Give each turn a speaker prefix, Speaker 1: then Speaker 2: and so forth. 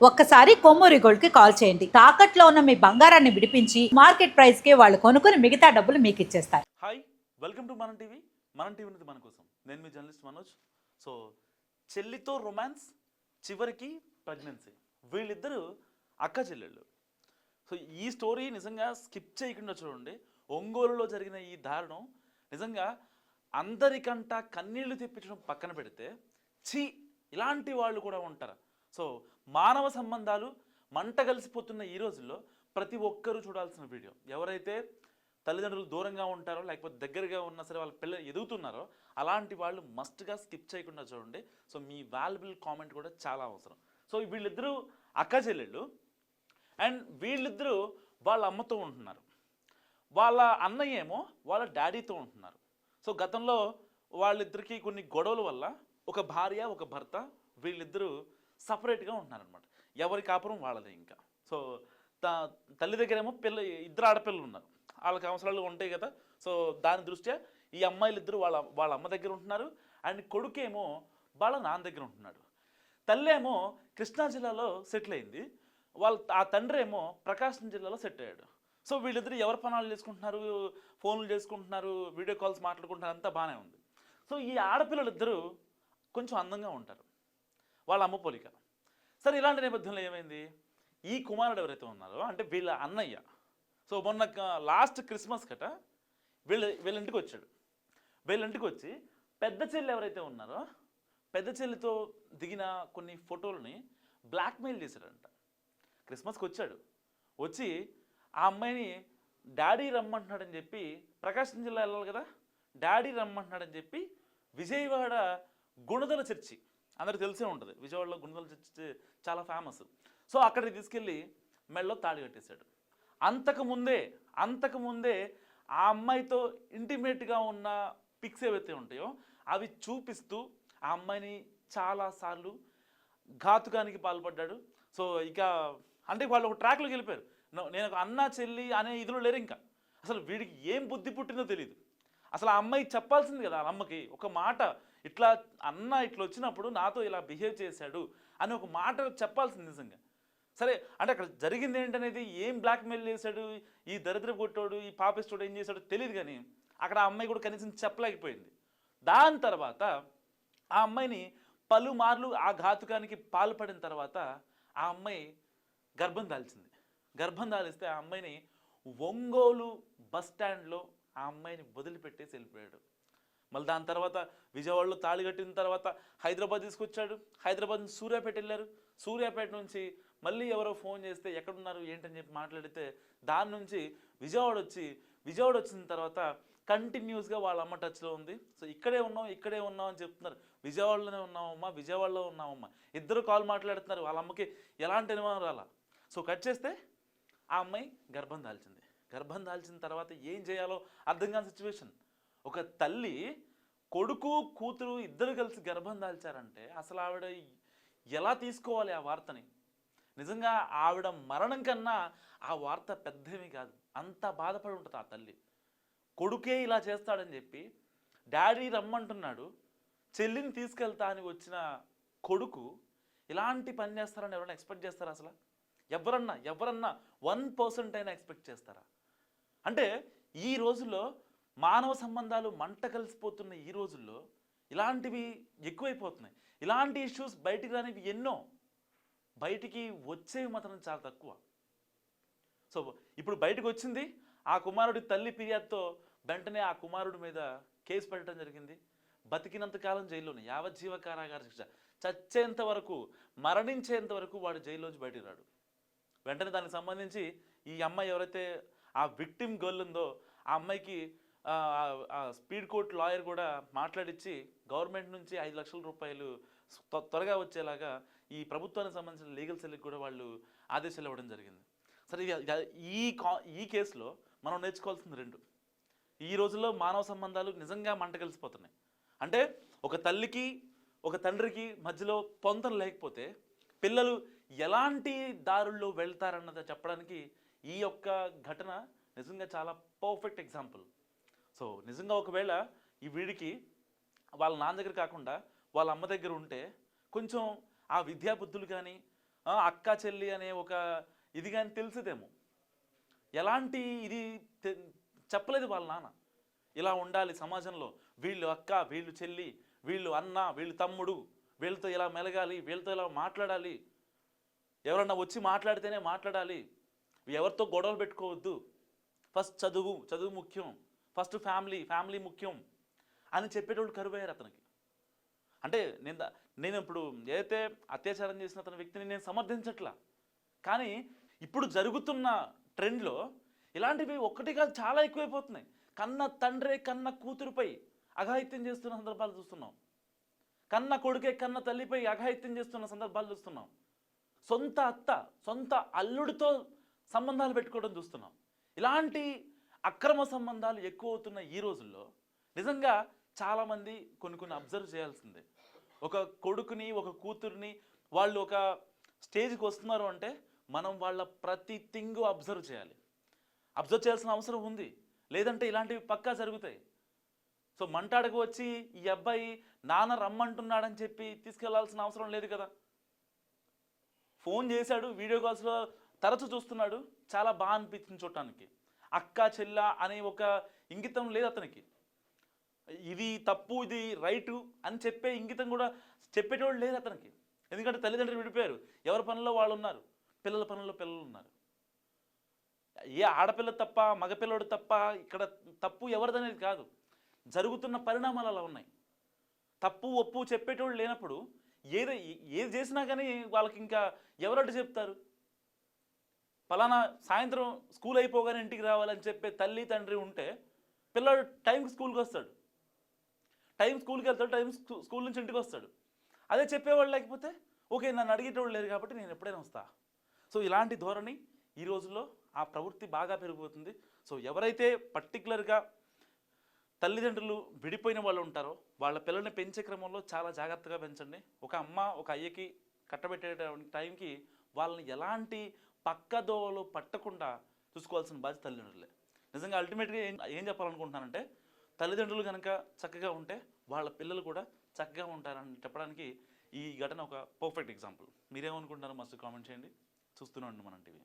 Speaker 1: ఒక్కసారి కొమ్మూరి గోల్డ్ కి కాల్ చేయండి. తాకట్లో ఉన్న మీ బంగారాన్ని విడిపించి మార్కెట్ ప్రైస్ కి వాళ్ళు కొనుక్కుని మిగతా డబ్బులు మీకు ఇచ్చేస్తారు.
Speaker 2: హాయ్, వెల్కమ్ టు మనం టీవీ. మనం టీవీ నుంచి మన కోసం నేను మీ జర్నలిస్ట్ మనోజ్. సో చెల్లితో రొమాన్స్, చివరికి ప్రెగ్నెన్సీ, వీళ్ళిద్దరూ అక్క చెల్లెళ్ళు. సో ఈ స్టోరీ నిజంగా స్కిప్ చేయకుండా చూడండి. ఒంగోలులో జరిగిన ఈ దారుణం నిజంగా అందరికంట కన్నీళ్లు తెప్పించడం పక్కన పెడితే, ఛీ ఇలాంటి వాళ్ళు కూడా ఉంటారు. సో మానవ సంబంధాలు మంట కలిసిపోతున్న ఈ రోజుల్లో ప్రతి ఒక్కరూ చూడాల్సిన వీడియో. ఎవరైతే తల్లిదండ్రులు దూరంగా ఉంటారో లేకపోతే దగ్గరగా ఉన్నా సరే వాళ్ళ పిల్లలు ఎదుగుతున్నారో అలాంటి వాళ్ళు మస్ట్గా స్కిప్ చేయకుండా చూడండి. సో మీ వాల్యుబుల్ కామెంట్ కూడా చాలా అవసరం. సో వీళ్ళిద్దరూ అక్క చెల్లెళ్ళు అండ్ వీళ్ళిద్దరూ వాళ్ళ అమ్మతో ఉంటున్నారు. వాళ్ళ అన్నయ్య ఏమో వాళ్ళ డాడీతో ఉంటున్నారు. సో గతంలో వాళ్ళిద్దరికీ కొన్ని గొడవల వల్ల ఒక భార్య ఒక భర్త వీళ్ళిద్దరూ సపరేట్గా ఉంటున్నారనమాట. ఎవరి కాపురం వాళ్ళదే. ఇంకా సో తల్లి దగ్గరేమో ఇద్దరు ఆడపిల్లలు ఉన్నారు. వాళ్ళకి అవసరాలు ఉంటాయి కదా. సో దాని దృష్ట్యా ఈ అమ్మాయిలు ఇద్దరు వాళ్ళ అమ్మ దగ్గర ఉంటున్నారు అండ్ కొడుకేమో వాళ్ళ నాన్న దగ్గర ఉంటున్నాడు. తల్లి ఏమో కృష్ణా జిల్లాలో సెటిల్ అయింది. ఆ తండ్రి ఏమో ప్రకాశం జిల్లాలో సెటిల్ అయ్యాడు. సో వీళ్ళిద్దరు ఎవరి పనాలు చేసుకుంటున్నారు, ఫోన్లు చేసుకుంటున్నారు, వీడియో కాల్స్ మాట్లాడుకుంటున్నారు, అంతా బాగానే ఉంది. సో ఈ ఆడపిల్లలు ఇద్దరు కొంచెం అందంగా ఉంటారు, వాళ్ళ అమ్మ పోలిక. సరే ఇలాంటి నేపథ్యంలో ఏమైంది, ఈ కుమారుడు ఎవరైతే ఉన్నారో అంటే వీళ్ళ అన్నయ్య, సో మొన్న లాస్ట్ క్రిస్మస్ కట వీళ్ళింటికి వచ్చాడు. వీళ్ళింటికి వచ్చి పెద్ద చెల్లి ఎవరైతే ఉన్నారో పెద్ద చెల్లితో దిగిన కొన్ని ఫోటోలని బ్లాక్మెయిల్ చేశాడంట. క్రిస్మస్కి వచ్చాడు, వచ్చి ఆ అమ్మాయిని డాడీ రమ్మంటున్నాడని చెప్పి, ప్రకాశం జిల్లా వెళ్ళాలి కదా, డాడీ రమ్మంటున్నాడని చెప్పి విజయవాడ గుణదల చర్చి, అందరికి తెలిసే ఉంటుంది, విజయవాడలో గుణదల చర్చి చాలా ఫేమస్. సో అక్కడికి తీసుకెళ్ళి మెడలో తాళి కట్టేశాడు. అంతకుముందే ఆ అమ్మాయితో ఇంటిమేట్గా ఉన్న పిక్స్ ఏవైతే ఉంటాయో అవి చూపిస్తూ ఆ అమ్మాయిని చాలాసార్లు ఘాతుకానికి పాల్పడ్డాడు. సో ఇక అంటే వాళ్ళు ఒక ట్రాక్లోకి వెళ్ళిపోయారు. నేను ఒక అన్న చెల్లి అనే ఇదిలో లేరు. ఇంకా అసలు వీడికి ఏం బుద్ధి పుట్టిందో తెలియదు. అసలు ఆ అమ్మాయి చెప్పాల్సింది కదా, వాళ్ళ అమ్మకి ఒక మాట, ఇట్లా అన్న ఇట్లా వచ్చినప్పుడు నాతో ఇలా బిహేవ్ చేశాడు అని ఒక మాట చెప్పాల్సింది నిజంగా. సరే అంటే అక్కడ జరిగింది ఏంటనేది, ఏం బ్లాక్మెయిల్ చేశాడు ఈ దరిద్ర కొట్టోడు, ఈ పాపిస్తోడు ఏం చేశాడో తెలియదు. కానీ అక్కడ ఆ అమ్మాయి కూడా కనీసం చెప్పలేకపోయింది. దాని తర్వాత ఆ అమ్మాయిని పలుమార్లు ఆ ఘాతుకానికి పాల్పడిన తర్వాత ఆ అమ్మాయి గర్భం దాల్చింది. గర్భం దాలిస్తే ఆ అమ్మాయిని ఒంగోలు బస్ స్టాండ్లో ఆ అమ్మాయిని వదిలిపెట్టేసి వెళ్ళిపోయాడు. మళ్ళీ దాని తర్వాత విజయవాడలో తాళి కట్టిన తర్వాత హైదరాబాద్ తీసుకొచ్చాడు. హైదరాబాద్ నుంచి సూర్యాపేట వెళ్ళారు. సూర్యాపేట నుంచి మళ్ళీ ఎవరో ఫోన్ చేస్తే ఎక్కడున్నారు ఏంటని చెప్పి మాట్లాడితే దాని నుంచి విజయవాడ వచ్చిన తర్వాత కంటిన్యూస్గా వాళ్ళ అమ్మ టచ్లో ఉంది. సో ఇక్కడే ఉన్నాం అని చెప్తున్నారు. విజయవాడలో ఉన్నామమ్మా ఇద్దరు కాల్ మాట్లాడుతున్నారు. వాళ్ళ అమ్మకి ఎలాంటి అనుమానం రాలా. సో కట్ చేస్తే ఆ అమ్మాయి గర్భం దాల్చింది. గర్భం దాల్చిన తర్వాత ఏం చేయాలో అర్థం కాని సిచ్యువేషన్. ఒక తల్లి కొడుకు కూతురు ఇద్దరు కలిసి గర్భం దాల్చారంటే అసలు ఆవిడ ఎలా తీసుకోవాలి ఆ వార్తని. నిజంగా ఆవిడ మరణం కన్నా ఆ వార్త పెద్దవి కాదు, అంత బాధపడి ఉంటుంది ఆ తల్లి. కొడుకే ఇలా చేస్తాడని చెప్పి డాడీ రమ్మంటున్నాడు, చెల్లిని తీసుకెళ్తా అని వచ్చిన కొడుకు ఇలాంటి పని చేస్తారని ఎవరైనా ఎక్స్పెక్ట్ చేస్తారా? అసలు ఎవరన్నా 1% అయినా ఎక్స్పెక్ట్ చేస్తారా? అంటే ఈ రోజుల్లో మానవ సంబంధాలు మంట కలిసిపోతున్న ఈ రోజుల్లో ఇలాంటివి ఎక్కువైపోతున్నాయి. ఇలాంటి ఇష్యూస్ బయటికి రానివి ఎన్నో, బయటికి వచ్చేవి మాత్రం చాలా తక్కువ. సో ఇప్పుడు బయటకు వచ్చింది. ఆ కుమారుడి తల్లి ఫిర్యాదుతో వెంటనే ఆ కుమారుడి మీద కేసు పెట్టడం జరిగింది. బతికినంత కాలం జైల్లోనే, యావజ్జీవ కారాగార శిక్ష, చచ్చేంత వరకు, మరణించేంత వరకు వాడు జైల్లోంచి బయటికి రాడు. వెంటనే దానికి సంబంధించి ఈ అమ్మాయి ఎవరైతే ఆ విక్టిమ్ గర్ల్ ఉందో ఆ అమ్మాయికి స్పీడ్ కోర్ట్ లాయర్ కూడా మాట్లాడించి గవర్నమెంట్ నుంచి 5 లక్షల రూపాయలు త్వరగా వచ్చేలాగా ఈ ప్రభుత్వానికి సంబంధించిన లీగల్ సెల్కి కూడా వాళ్ళు ఆదేశాలు ఇవ్వడం జరిగింది. సరే ఈ కేసులో మనం నేర్చుకోవాల్సింది 2. ఈ రోజుల్లో మానవ సంబంధాలు నిజంగా మంట కలిసిపోతున్నాయి. అంటే ఒక తల్లికి ఒక తండ్రికి మధ్యలో పొంతన లేకపోతే పిల్లలు ఎలాంటి దారుల్లో వెళ్తారన్నది చెప్పడానికి ఈ యొక్క ఘటన నిజంగా చాలా పర్ఫెక్ట్ ఎగ్జాంపుల్. సో నిజంగా ఒకవేళ ఈ వీడికి వాళ్ళ నాన్న దగ్గర కాకుండా వాళ్ళ అమ్మ దగ్గర ఉంటే కొంచెం ఆ విద్యాబుద్ధులు కానీ అక్క చెల్లి అనే ఒక ఇది కానీ తెలిసేదేమో. ఎలాంటి ఇది తె- చెప్పలేదు వాళ్ళ నాన్న. ఇలా ఉండాలి సమాజంలో, వీళ్ళు అక్క, వీళ్ళు చెల్లి, వీళ్ళు అన్న, వీళ్ళు తమ్ముడు, వీళ్ళతో ఇలా మెలగాలి, వీళ్ళతో ఇలా మాట్లాడాలి, ఎవరన్నా వచ్చి మాట్లాడితేనే మాట్లాడాలి, ఎవరితో గొడవలు పెట్టుకోవద్దు, ఫస్ట్ చదువు, చదువు ముఖ్యం, ఫస్ట్ ఫ్యామిలీ, ఫ్యామిలీ ముఖ్యం అని చెప్పేటోళ్ళు కరువయ్యారు అతనికి. అంటే నేను ఇప్పుడు ఏదైతే అత్యాచారం చేసిన అతని వ్యక్తిని నేను సమర్థించట్లా, కానీ ఇప్పుడు జరుగుతున్న ట్రెండ్లో ఇలాంటివి ఒక్కటి కాదు చాలా ఎక్కువైపోతున్నాయి. కన్న తండ్రే కన్న కూతురుపై అఘాయిత్యం చేస్తున్న సందర్భాలు చూస్తున్నాం. కన్న కొడుకే కన్న తల్లిపై అఘాయిత్యం చేస్తున్న సందర్భాలు చూస్తున్నాం. సొంత అత్త, సొంత అల్లుడితో సంబంధాలు పెట్టుకోవడం చూస్తున్నాం. ఇలాంటి అక్రమ సంబంధాలు ఎక్కువ అవుతున్న ఈ రోజుల్లో నిజంగా చాలామంది కొన్ని అబ్జర్వ్ చేయాల్సిందే. ఒక కొడుకుని, ఒక కూతుర్ని వాళ్ళు ఒక స్టేజ్కి వస్తున్నారు అంటే మనం వాళ్ళ ప్రతి థింగ్ అబ్జర్వ్ చేయాలి. అబ్జర్వ్ చేయాల్సిన అవసరం ఉంది, లేదంటే ఇలాంటివి పక్కా జరుగుతాయి. సో మంటాడకు వచ్చి ఈ అబ్బాయి నాన్న రమ్మంటున్నాడని చెప్పి తీసుకెళ్లాల్సిన అవసరం లేదు కదా. ఫోన్ చేశాడు, వీడియో కాల్స్లో తరచు చూస్తున్నాడు, చాలా బాగా అనిపించింది చూడటానికి. అక్క చెల్ల అనే ఒక ఇంగితం లేదు అతనికి. ఇది తప్పు, ఇది రైటు అని చెప్పే ఇంగితం కూడా చెప్పేటోళ్ళు లేదు అతనికి. ఎందుకంటే తల్లిదండ్రులు విడిపోయారు, ఎవరి పనుల్లో వాళ్ళు ఉన్నారు, పిల్లల పనుల్లో పిల్లలు ఉన్నారు. ఏ ఆడపిల్ల తప్ప, మగపిల్లడు తప్ప, ఇక్కడ తప్పు ఎవరిదనేది కాదు, జరుగుతున్న పరిణామాలు అలా ఉన్నాయి. తప్పు ఒప్పు చెప్పేటోళ్ళు లేనప్పుడు ఏది చేసినా కానీ వాళ్ళకి ఇంకా ఎవరట్టు చెప్తారు. ఫలానా సాయంత్రం స్కూల్ అయిపోగానే ఇంటికి రావాలని చెప్పే తల్లి తండ్రి ఉంటే పిల్లడు టైంకి స్కూల్కి వస్తాడు, టైం స్కూల్కి వెళ్తాడు, టైం స్కూల్ నుంచి ఇంటికి వస్తాడు. అదే చెప్పేవాళ్ళు లేకపోతే ఓకే నన్ను అడిగేటోళ్ళు లేరు కాబట్టి నేను ఎప్పుడైనా వస్తా. సో ఇలాంటి ధోరణి ఈ రోజుల్లో ఆ ప్రవృత్తి బాగా పెరిగిపోతుంది. సో ఎవరైతే పర్టికులర్గా తల్లిదండ్రులు విడిపోయిన వాళ్ళు ఉంటారో వాళ్ళ పిల్లల్ని పెంచే క్రమంలో చాలా జాగ్రత్తగా పెంచండి. ఒక అమ్మ ఒక అయ్యకి కట్టబెట్టే టైంకి వాళ్ళని ఎలాంటి పక్కదోవలు పట్టకుండా చూసుకోవాల్సిన బాధ్యత తల్లిదండ్రులే. నిజంగా అల్టిమేట్గా ఏం చెప్పాలనుకుంటున్నానంటే తల్లిదండ్రులు కనుక చక్కగా ఉంటే వాళ్ళ పిల్లలు కూడా చక్కగా ఉంటారని చెప్పడానికి ఈ ఘటన ఒక పర్ఫెక్ట్ ఎగ్జాంపుల్. మీరేమనుకుంటున్నారో మస్తు కామెంట్ చేయండి. చూస్తూనే ఉండండి మనం టీవీ.